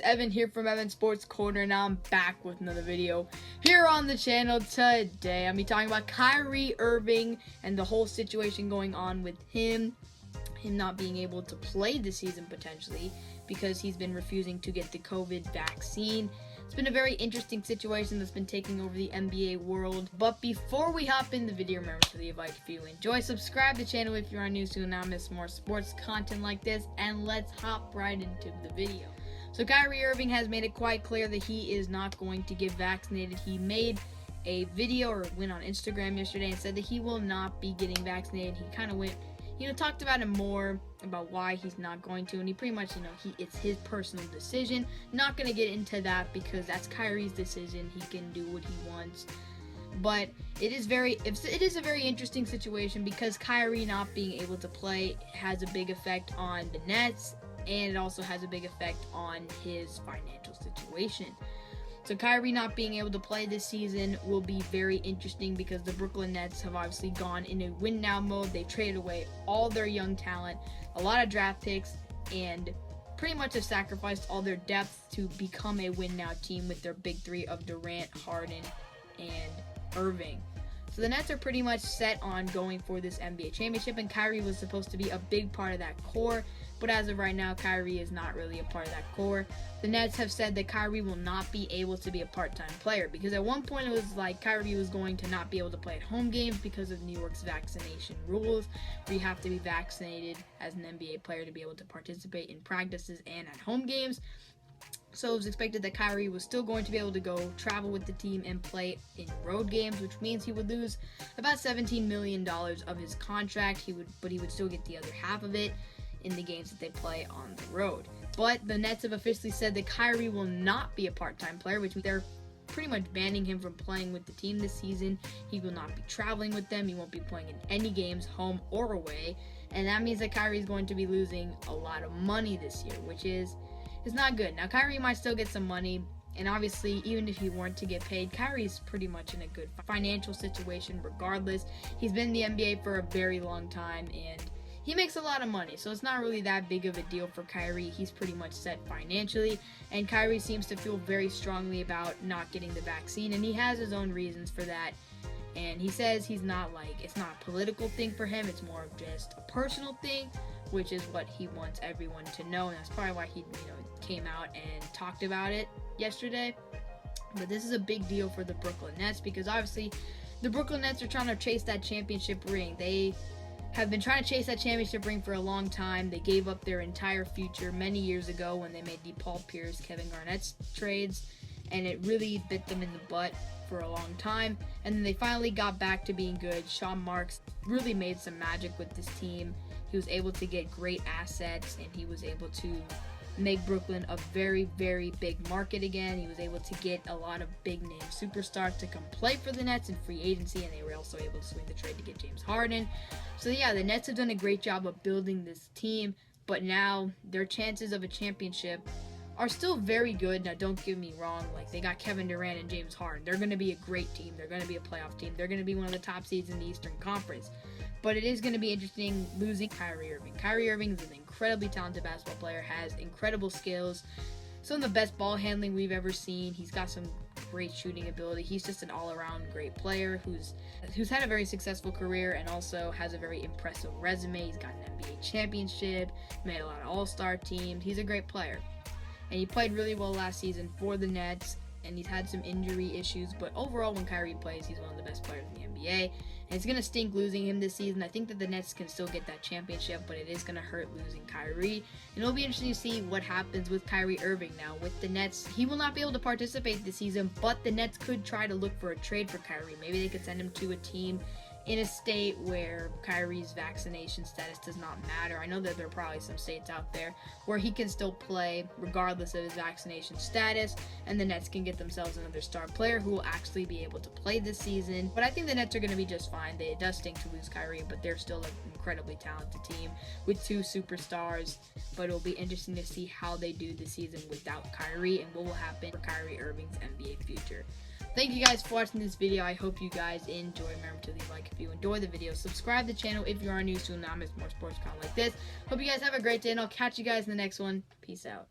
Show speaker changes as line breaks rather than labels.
Evan here from Evan Sports Corner. Now I'm back with another video here on the channel. Today I'm talking about Kyrie Irving and the whole situation going on with him not being able to play this season potentially because he's been refusing to get the COVID vaccine. It's been a very interesting situation that's been taking over the NBA world. But before we hop in the video, remember to leave a like if you enjoy, subscribe to the channel if you are new to not miss more sports content like this, and let's hop right into the video. So Kyrie Irving has made it quite clear that he is not going to get vaccinated. He made a video or went on Instagram yesterday and said that he will not be getting vaccinated. He kind of went, talked about it more about why he's not going to, and he pretty much, it's his personal decision. Not going to get into that because that's Kyrie's decision. He can do what he wants. But it is a very interesting situation because Kyrie not being able to play has a big effect on the Nets, and it also has a big effect on his financial situation. So Kyrie not being able to play this season will be very interesting because the Brooklyn Nets have obviously gone in a win now mode. They traded away all their young talent, a lot of draft picks, and pretty much have sacrificed all their depth to become a win now team with their big three of Durant, Harden, and Irving. So the Nets are pretty much set on going for this NBA championship, and Kyrie was supposed to be a big part of that core. But as of right now, Kyrie is not really a part of that core. The Nets have said that Kyrie will not be able to be a part-time player because at one point it was like Kyrie was going to not be able to play at home games because of New York's vaccination rules, where you have to be vaccinated as an NBA player to be able to participate in practices and at home games. So it was expected that Kyrie was still going to be able to go travel with the team and play in road games, which means he would lose about $17 million of his contract. But he would still get the other half of it in the games that they play on the road. But the Nets have officially said that Kyrie will not be a part-time player, which means they're pretty much banning him from playing with the team this season. He will not be traveling with them. He won't be playing in any games, home or away. And that means that Kyrie is going to be losing a lot of money this year, which is not good. Now, Kyrie might still get some money, and obviously, even if he weren't to get paid, Kyrie's pretty much in a good financial situation regardless. He's been in the NBA for a very long time, and he makes a lot of money, so it's not really that big of a deal for Kyrie. He's pretty much set financially, and Kyrie seems to feel very strongly about not getting the vaccine, and he has his own reasons for that. And he says it's not a political thing for him, it's more of just a personal thing, which is what he wants everyone to know, and that's probably why he came out and talked about it yesterday. But this is a big deal for the Brooklyn Nets because obviously the Brooklyn Nets are trying to chase that championship ring. They have been trying to chase that championship ring for a long time. They gave up their entire future many years ago when they made the Paul Pierce, Kevin Garnett trades, and it really bit them in the butt for a long time. And then they finally got back to being good. Sean Marks really made some magic with this team. He was able to get great assets, and he was able to make Brooklyn a very, very big market again. He was able to get a lot of big-name superstars to come play for the Nets in free agency, and they were also able to swing the trade to get James Harden. So yeah, the Nets have done a great job of building this team, but now their chances of a championship are still very good. Now, don't get me wrong, they got Kevin Durant and James Harden. They're going to be a great team. They're going to be a playoff team. They're going to be one of the top seeds in the Eastern Conference. But it is going to be interesting losing Kyrie Irving. Kyrie Irving is an incredibly talented basketball player, has incredible skills, some of the best ball handling we've ever seen. He's got some great shooting ability. He's just an all-around great player who's had a very successful career and also has a very impressive resume. He's got an NBA championship, made a lot of all-star teams. He's a great player. And he played really well last season for the Nets, and he's had some injury issues, but overall when Kyrie plays, he's one of the best players in the NBA. And it's going to stink losing him this season. I think that the Nets can still get that championship, but it is going to hurt losing Kyrie. And it'll be interesting to see what happens with Kyrie Irving now. With the Nets, he will not be able to participate this season, but the Nets could try to look for a trade for Kyrie. Maybe they could send him to a team in a state where Kyrie's vaccination status does not matter. I know that there are probably some states out there where he can still play regardless of his vaccination status, and the Nets can get themselves another star player who will actually be able to play this season. But I think the Nets are going to be just fine. It does stink to lose Kyrie, but they're still an incredibly talented team with two superstars. But it'll be interesting to see how they do this season without Kyrie and what will happen for Kyrie Irving's NBA future. Thank you guys for watching this video. I hope you guys enjoy. Remember to leave a like if you enjoy the video. Subscribe to the channel if you are new so not miss more sports content like this. Hope you guys have a great day, and I'll catch you guys in the next one. Peace out.